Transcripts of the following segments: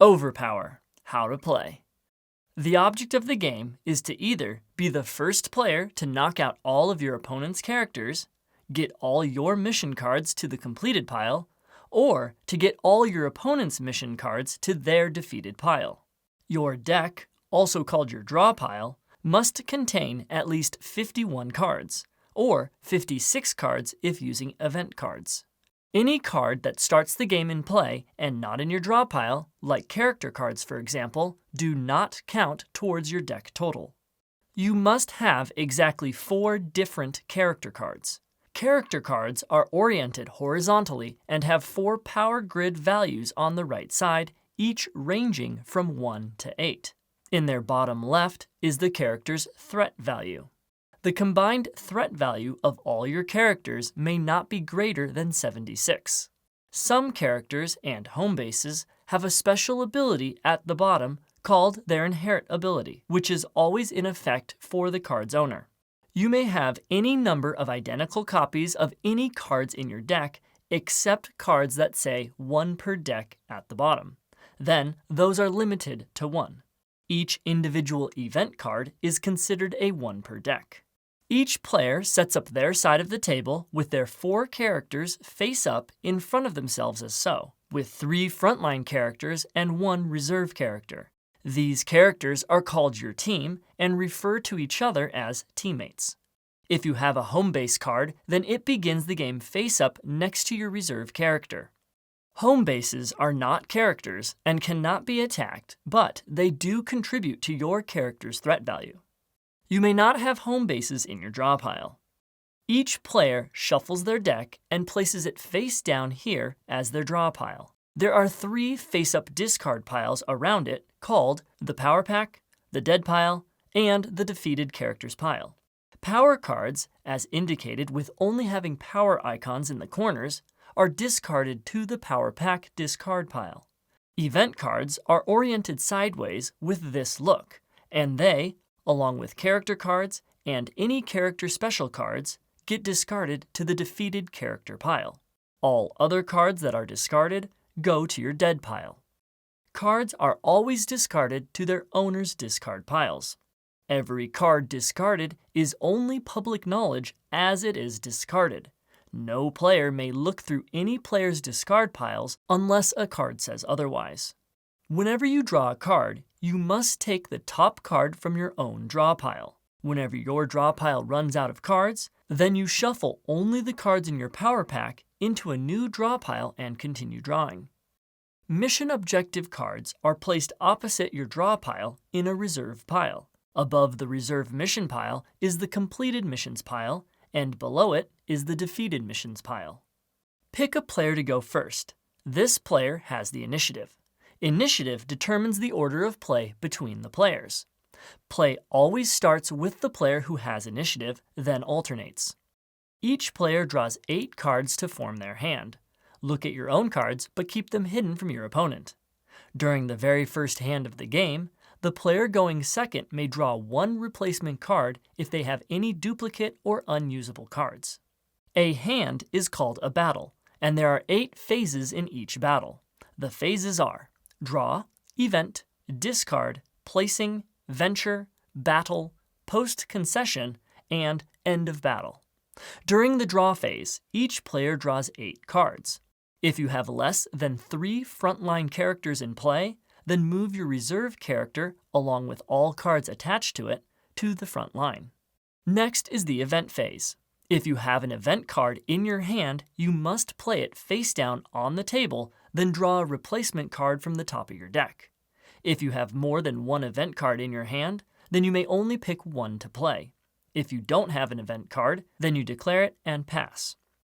OverPower, how to play. The object of the game is to either be the first player to knock out all of your opponent's characters, get all your mission cards to the completed pile, or to get all your opponent's mission cards to their defeated pile. Your deck, also called your draw pile, must contain at least 51 cards, or 56 cards if using event cards. Any card that starts the game in play and not in your draw pile, like character cards for example, do not count towards your deck total. You must have exactly 4 different character cards. Character cards are oriented horizontally and have 4 power grid values on the right side, each ranging from 1 to 8. In their bottom left is the character's threat value. The combined threat value of all your characters may not be greater than 76. Some characters and home bases have a special ability at the bottom called their inherit ability, which is always in effect for the card's owner. You may have any number of identical copies of any cards in your deck except cards that say 1 per deck at the bottom. Then those are limited to 1. Each individual event card is considered a 1 per deck. Each player sets up their side of the table with their 4 characters face up in front of themselves as so, with 3 frontline characters and 1 reserve character. These characters are called your team and refer to each other as teammates. If you have a home base card, then it begins the game face up next to your reserve character. Home bases are not characters and cannot be attacked, but they do contribute to your character's threat value. You may not have home bases in your draw pile. Each player shuffles their deck and places it face down here as their draw pile. There are 3 face-up discard piles around it called the power pack, the dead pile, and the defeated characters pile. Power cards, as indicated with only having power icons in the corners, are discarded to the power pack discard pile. Event cards are oriented sideways with this look, and they, along with character cards and any character special cards, get discarded to the defeated character pile. All other cards that are discarded go to your dead pile. Cards are always discarded to their owner's discard piles. Every card discarded is only public knowledge as it is discarded. No player may look through any player's discard piles unless a card says otherwise. Whenever you draw a card, you must take the top card from your own draw pile. Whenever your draw pile runs out of cards, then you shuffle only the cards in your power pack into a new draw pile and continue drawing. Mission objective cards are placed opposite your draw pile in a reserve pile. Above the reserve mission pile is the completed missions pile, and below it is the defeated missions pile. Pick a player to go first. This player has the initiative. Initiative determines the order of play between the players. Play always starts with the player who has initiative, then alternates. Each player draws 8 cards to form their hand. Look at your own cards, but keep them hidden from your opponent. During the very first hand of the game, the player going second may draw 1 replacement card if they have any duplicate or unusable cards. A hand is called a battle, and there are 8 phases in each battle. The phases are draw, event, discard, placing, venture, battle, post-concession, and end of battle. During the draw phase, each player draws 8 cards. If you have less than 3 frontline characters in play, then move your reserve character, along with all cards attached to it, to the front line. Next is the event phase. If you have an event card in your hand, you must play it face down on the table, then draw a replacement card from the top of your deck. If you have more than 1 event card in your hand, then you may only pick 1 to play. If you don't have an event card, then you declare it and pass.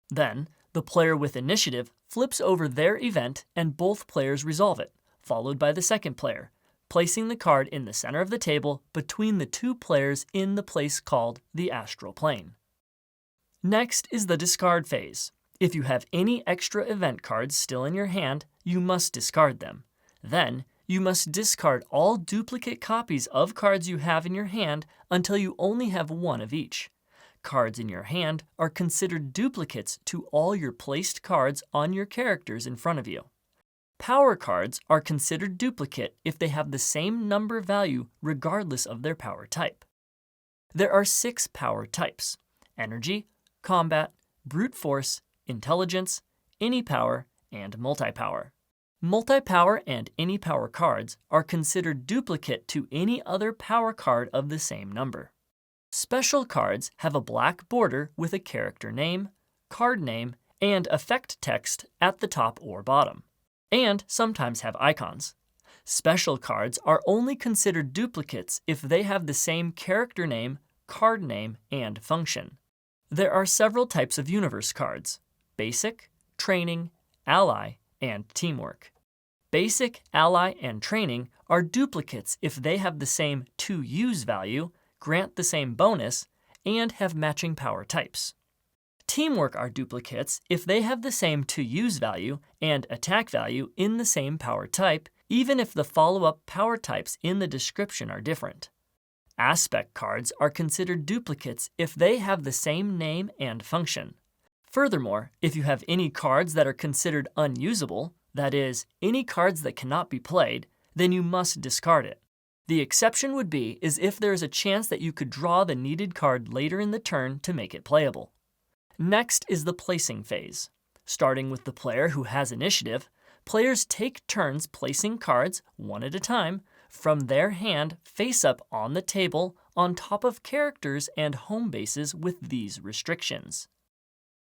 Then, the player with initiative flips over their event and both players resolve it, followed by the second player, placing the card in the center of the table between the 2 players in the place called the astral plane. Next is the discard phase. If you have any extra event cards still in your hand, you must discard them. Then, you must discard all duplicate copies of cards you have in your hand until you only have 1 of each. Cards in your hand are considered duplicates to all your placed cards on your characters in front of you. Power cards are considered duplicate if they have the same number value regardless of their power type. There are 6 power types: energy, combat, brute force, intelligence, any power, and multi-power. Multi-power and any power cards are considered duplicate to any other power card of the same number. Special cards have a black border with a character name, card name, and effect text at the top or bottom, and sometimes have icons. Special cards are only considered duplicates if they have the same character name, card name, and function. There are several types of universe cards: basic, training, ally, and teamwork. Basic, ally, and training are duplicates if they have the same to use value, grant the same bonus, and have matching power types. Teamwork are duplicates if they have the same to use value and attack value in the same power type, even if the follow-up power types in the description are different. Aspect cards are considered duplicates if they have the same name and function. Furthermore, if you have any cards that are considered unusable, that is, any cards that cannot be played, then you must discard it. The exception would be if there is a chance that you could draw the needed card later in the turn to make it playable. Next is the placing phase. Starting with the player who has initiative, players take turns placing cards, one at a time, from their hand face up on the table on top of characters and home bases with these restrictions.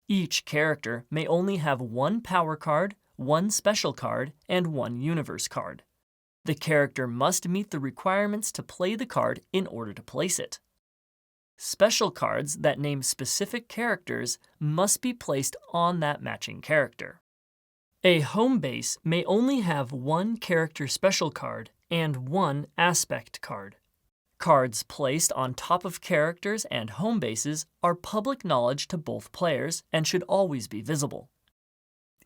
Each character may only have 1 power card, 1 special card, and 1 universe card. The character must meet the requirements to play the card in order to place it. Special cards that name specific characters must be placed on that matching character. A home base may only have 1 character special card and 1 aspect card. Cards placed on top of characters and home bases are public knowledge to both players and should always be visible.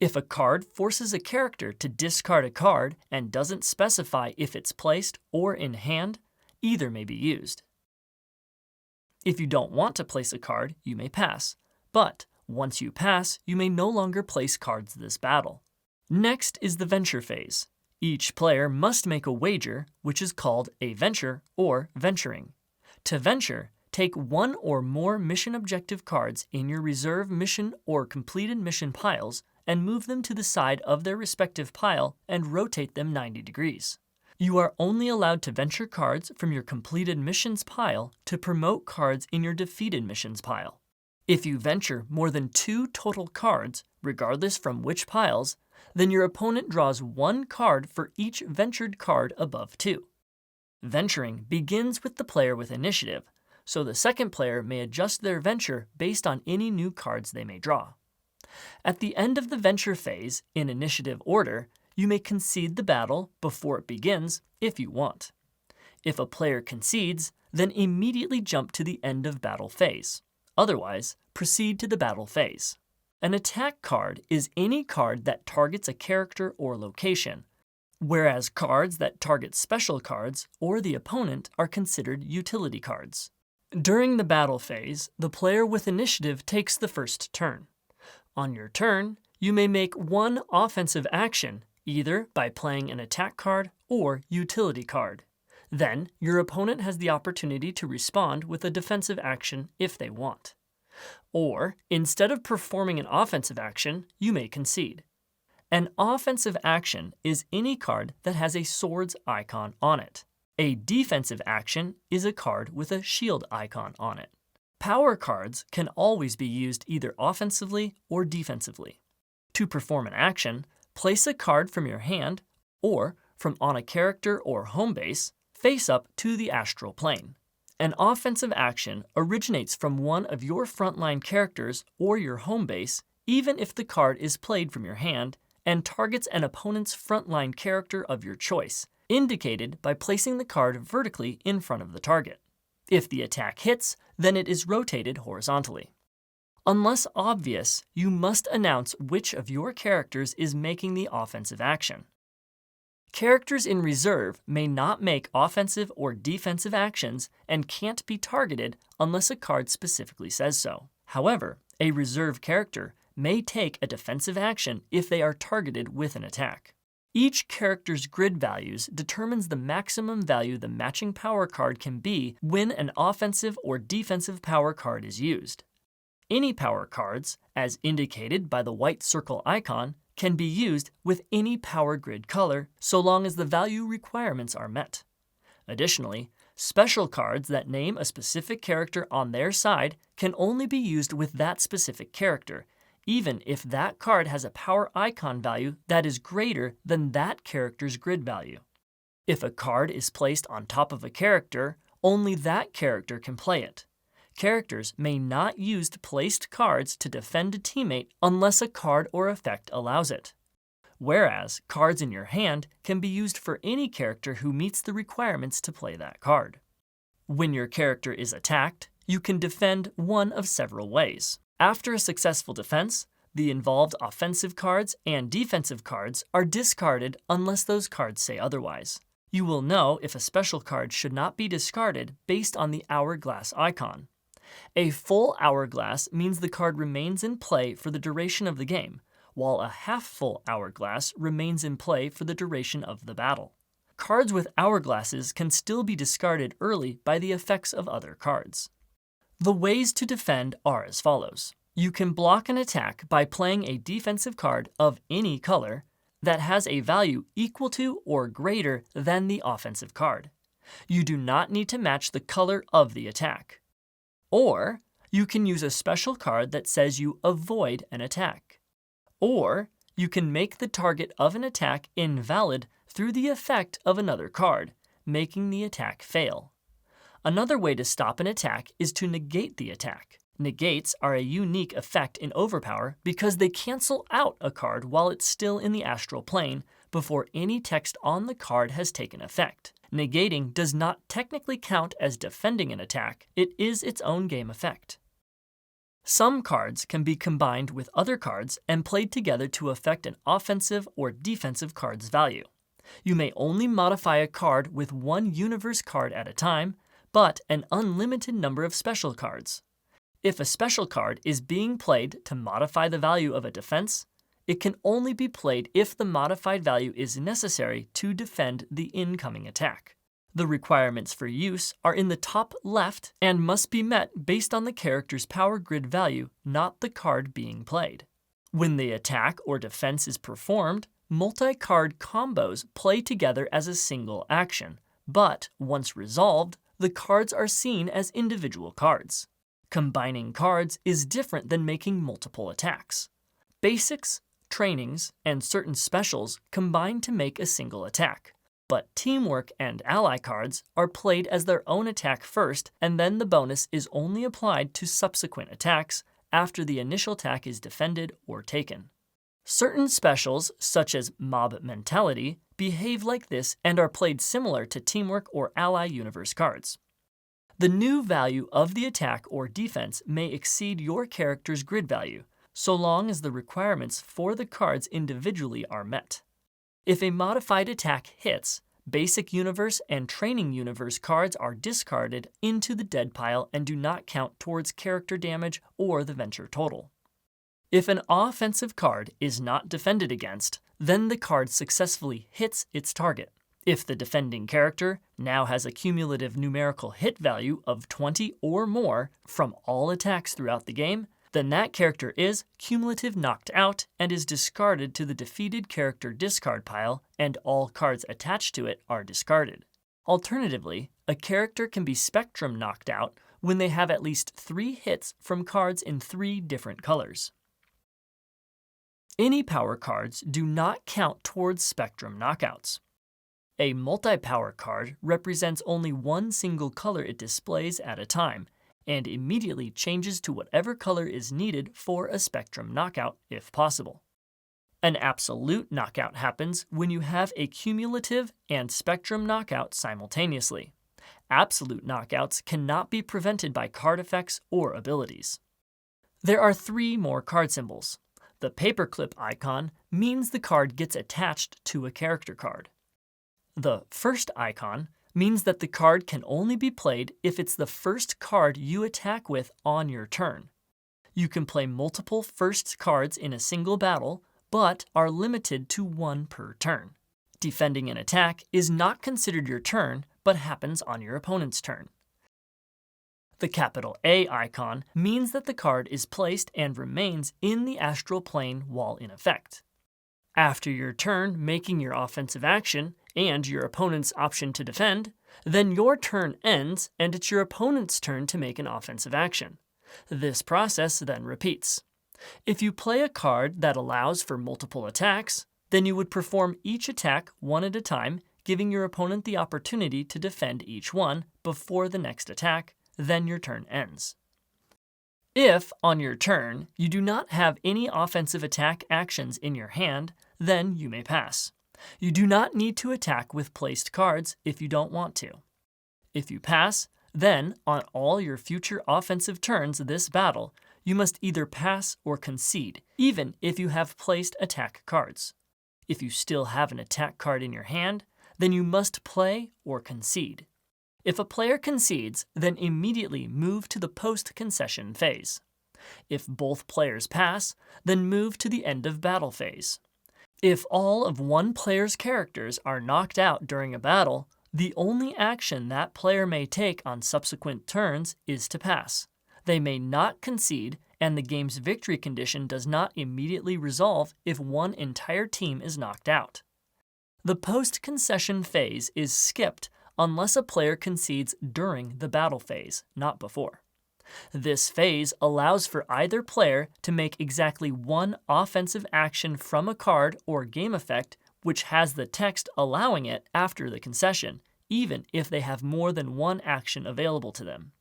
If a card forces a character to discard a card and doesn't specify if it's placed or in hand, either may be used. If you don't want to place a card, you may pass, but once you pass, you may no longer place cards this battle. Next is the venture phase. Each player must make a wager, which is called a venture or venturing. To venture, take 1 or more mission objective cards in your reserve mission or completed mission piles and move them to the side of their respective pile and rotate them 90 degrees. You are only allowed to venture cards from your completed missions pile to promote cards in your defeated missions pile. If you venture more than 2 total cards, regardless from which piles, then your opponent draws 1 card for each ventured card above 2. Venturing begins with the player with initiative, so the second player may adjust their venture based on any new cards they may draw. At the end of the venture phase, in initiative order, you may concede the battle before it begins if you want. If a player concedes, then immediately jump to the end of battle phase. Otherwise, proceed to the battle phase. An attack card is any card that targets a character or location, whereas cards that target special cards or the opponent are considered utility cards. During the battle phase, the player with initiative takes the first turn. On your turn, you may make 1 offensive action, either by playing an attack card or utility card. Then, your opponent has the opportunity to respond with a defensive action if they want. Or, instead of performing an offensive action, you may concede. An offensive action is any card that has a sword's icon on it. A defensive action is a card with a shield icon on it. Power cards can always be used either offensively or defensively. To perform an action, place a card from your hand or from on a character or home base face up to the astral plane. An offensive action originates from one of your frontline characters or your home base, even if the card is played from your hand, and targets an opponent's frontline character of your choice, indicated by placing the card vertically in front of the target. If the attack hits, then it is rotated horizontally. Unless obvious, you must announce which of your characters is making the offensive action. Characters in reserve may not make offensive or defensive actions and can't be targeted unless a card specifically says so. However, a reserve character may take a defensive action if they are targeted with an attack. Each character's grid values determines the maximum value the matching power card can be when an offensive or defensive power card is used. Any power cards, as indicated by the white circle icon, can be used with any power grid color so long as the value requirements are met. Additionally, special cards that name a specific character on their side can only be used with that specific character, even if that card has a power icon value that is greater than that character's grid value. If a card is placed on top of a character, only that character can play it. Characters may not use placed cards to defend a teammate unless a card or effect allows it. Whereas cards in your hand can be used for any character who meets the requirements to play that card. When your character is attacked, you can defend one of several ways. After a successful defense, the involved offensive cards and defensive cards are discarded unless those cards say otherwise. You will know if a special card should not be discarded based on the hourglass icon. A full hourglass means the card remains in play for the duration of the game, while a half-full hourglass remains in play for the duration of the battle. Cards with hourglasses can still be discarded early by the effects of other cards. The ways to defend are as follows. You can block an attack by playing a defensive card of any color that has a value equal to or greater than the offensive card. You do not need to match the color of the attack. Or you can use a special card that says you avoid an attack. Or you can make the target of an attack invalid through the effect of another card, making the attack fail. Another way to stop an attack is to negate the attack. Negates are a unique effect in OverPower because they cancel out a card while it's still in the astral plane before any text on the card has taken effect. Negating does not technically count as defending an attack, it is its own game effect. Some cards can be combined with other cards and played together to affect an offensive or defensive card's value. You may only modify a card with one universe card at a time, but an unlimited number of special cards. If a special card is being played to modify the value of a defense, it can only be played if the modified value is necessary to defend the incoming attack. The requirements for use are in the top left and must be met based on the character's power grid value, not the card being played. When the attack or defense is performed, multi-card combos play together as a single action, but once resolved, the cards are seen as individual cards. Combining cards is different than making multiple attacks. Basics, trainings, and certain specials combine to make a single attack, but teamwork and ally cards are played as their own attack first, and then the bonus is only applied to subsequent attacks after the initial attack is defended or taken. Certain specials, such as Mob Mentality, behave like this and are played similar to teamwork or ally universe cards. The new value of the attack or defense may exceed your character's grid value, so long as the requirements for the cards individually are met. If a modified attack hits, basic universe and training universe cards are discarded into the dead pile and do not count towards character damage or the venture total. If an offensive card is not defended against, then the card successfully hits its target. If the defending character now has a cumulative numerical hit value of 20 or more from all attacks throughout the game, then that character is cumulative knocked out and is discarded to the defeated character discard pile, and all cards attached to it are discarded. Alternatively, a character can be spectrum knocked out when they have at least 3 hits from cards in 3 different colors. Any power cards do not count towards spectrum knockouts. A multi-power card represents only one single color it displays at a time, and immediately changes to whatever color is needed for a spectrum knockout if possible. An absolute knockout happens when you have a cumulative and spectrum knockout simultaneously. Absolute knockouts cannot be prevented by card effects or abilities. There are 3 more card symbols. The paperclip icon means the card gets attached to a character card. The first icon means that the card can only be played if it's the first card you attack with on your turn. You can play multiple first cards in a single battle, but are limited to 1 per turn. Defending an attack is not considered your turn, but happens on your opponent's turn. The capital A icon means that the card is placed and remains in the astral plane while in effect. After your turn making your offensive action and your opponent's option to defend, then your turn ends and it's your opponent's turn to make an offensive action. This process then repeats. If you play a card that allows for multiple attacks, then you would perform each attack one at a time, giving your opponent the opportunity to defend each one before the next attack, then your turn ends. If, on your turn, you do not have any offensive attack actions in your hand, then you may pass. You do not need to attack with placed cards if you don't want to. If you pass, then, on all your future offensive turns this battle, you must either pass or concede, even if you have placed attack cards. If you still have an attack card in your hand, then you must play or concede. If a player concedes, then immediately move to the post-concession phase. If both players pass, then move to the end of battle phase. If all of one player's characters are knocked out during a battle, the only action that player may take on subsequent turns is to pass. They may not concede, and the game's victory condition does not immediately resolve if one entire team is knocked out. The post-concession phase is skipped unless a player concedes during the battle phase, not before. This phase allows for either player to make exactly one offensive action from a card or game effect which has the text allowing it after the concession, even if they have more than one action available to them.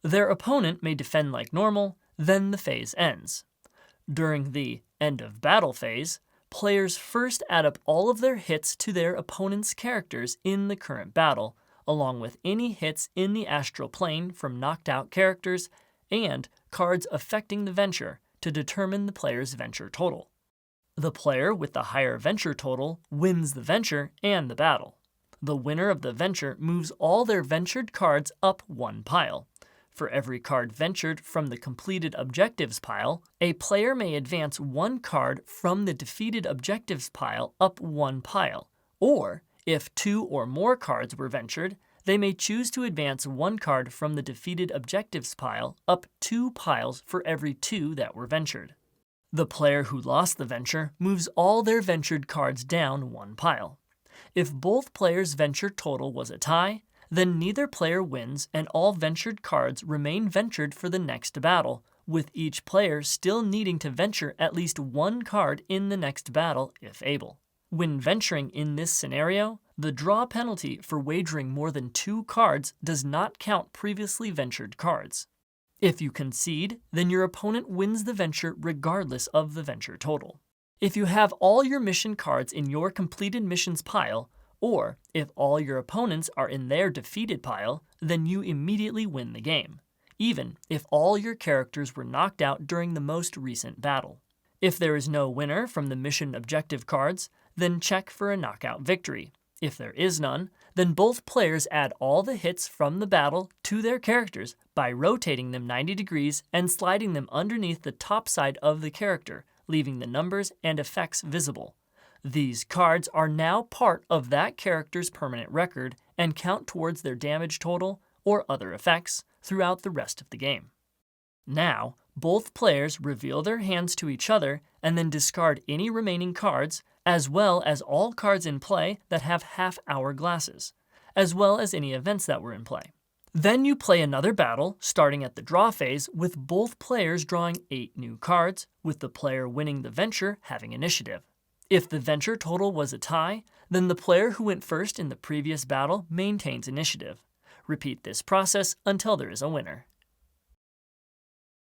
Their opponent may defend like normal, then the phase ends. During the end of battle phase, players first add up all of their hits to their opponent's characters in the current battle, along with any hits in the astral plane from knocked out characters and cards affecting the venture to determine the player's venture total. The player with the higher venture total wins the venture and the battle. The winner of the venture moves all their ventured cards up one pile. For every card ventured from the completed objectives pile, a player may advance one card from the defeated objectives pile up one pile, or if 2 or more cards were ventured, they may choose to advance one card from the defeated objectives pile up 2 piles for every 2 that were ventured. The player who lost the venture moves all their ventured cards down one pile. If both players' venture total was a tie, then neither player wins and all ventured cards remain ventured for the next battle, with each player still needing to venture at least one card in the next battle if able. When venturing in this scenario, the draw penalty for wagering more than 2 cards does not count previously ventured cards. If you concede, then your opponent wins the venture regardless of the venture total. If you have all your mission cards in your completed missions pile, or if all your opponents are in their defeated pile, then you immediately win the game, even if all your characters were knocked out during the most recent battle. If there is no winner from the mission objective cards, then check for a knockout victory. If there is none, then both players add all the hits from the battle to their characters by rotating them 90 degrees and sliding them underneath the top side of the character, leaving the numbers and effects visible. These cards are now part of that character's permanent record and count towards their damage total or other effects throughout the rest of the game. Now, both players reveal their hands to each other and then discard any remaining cards, as well as all cards in play that have half-hour glasses, as well as any events that were in play. Then you play another battle, starting at the draw phase, with both players drawing 8 new cards, with the player winning the venture having initiative. If the venture total was a tie, then the player who went first in the previous battle maintains initiative. Repeat this process until there is a winner.